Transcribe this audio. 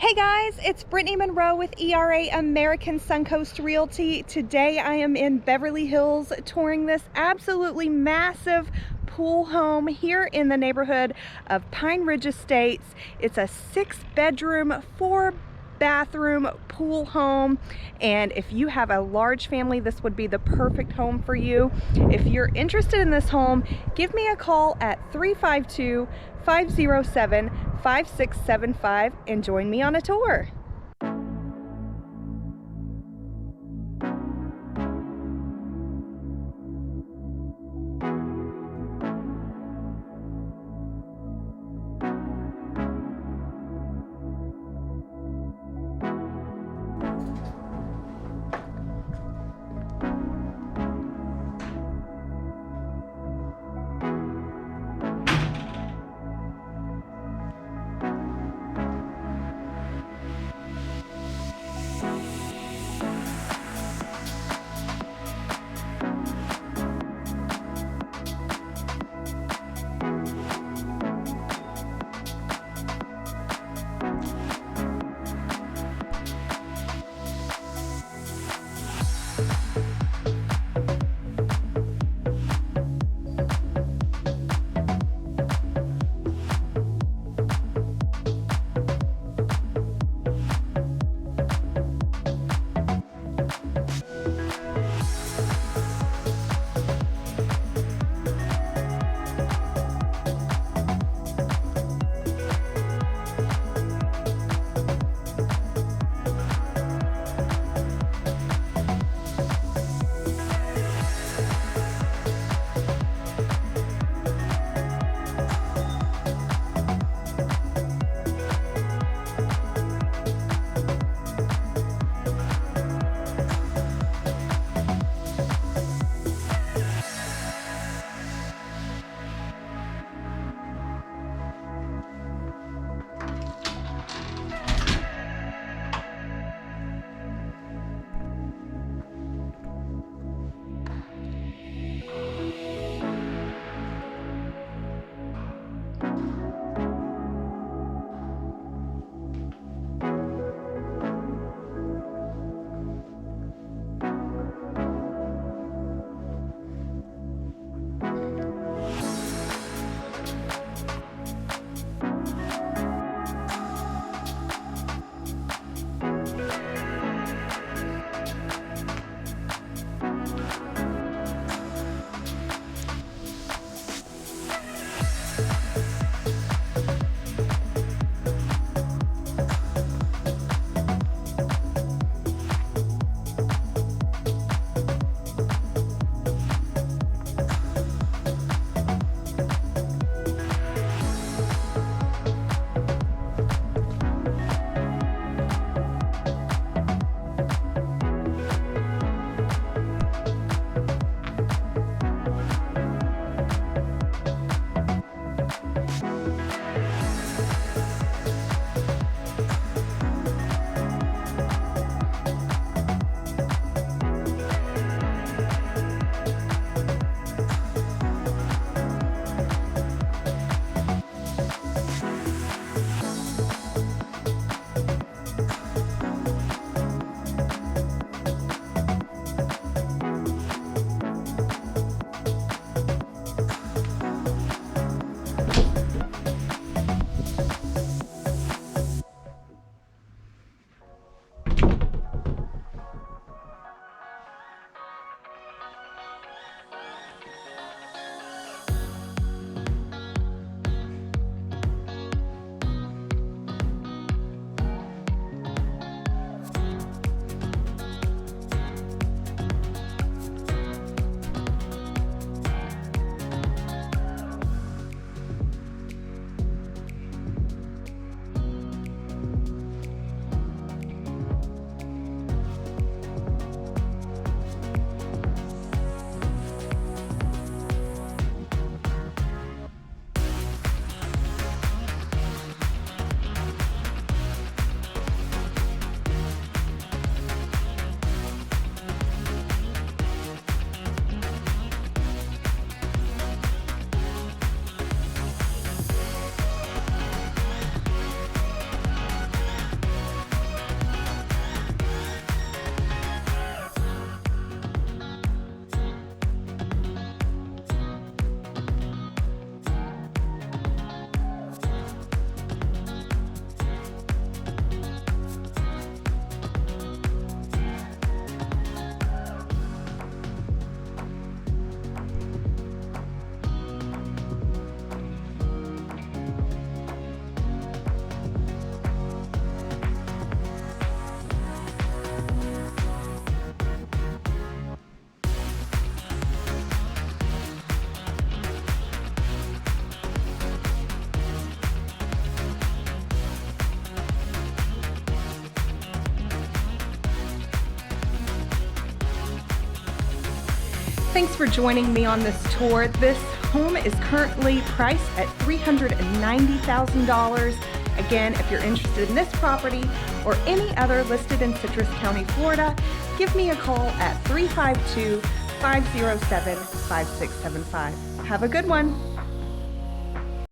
Hey guys, it's Brittany Monroe with ERA American Suncoast Realty. Today I am in Beverly Hills touring this absolutely massive pool home here in the neighborhood of Pine Ridge Estates. It's a 6-bedroom, 4-bathroom pool home, and if you have a large family, this would be the perfect home for you. If you're interested in this home, give me a call at 352-507-5675 and join me on a tour. Thanks for joining me on this tour. This home is currently priced at $390,000. Again, if you're interested in this property or any other listed in Citrus County, Florida, give me a call at 352-507-5675. Have a good one.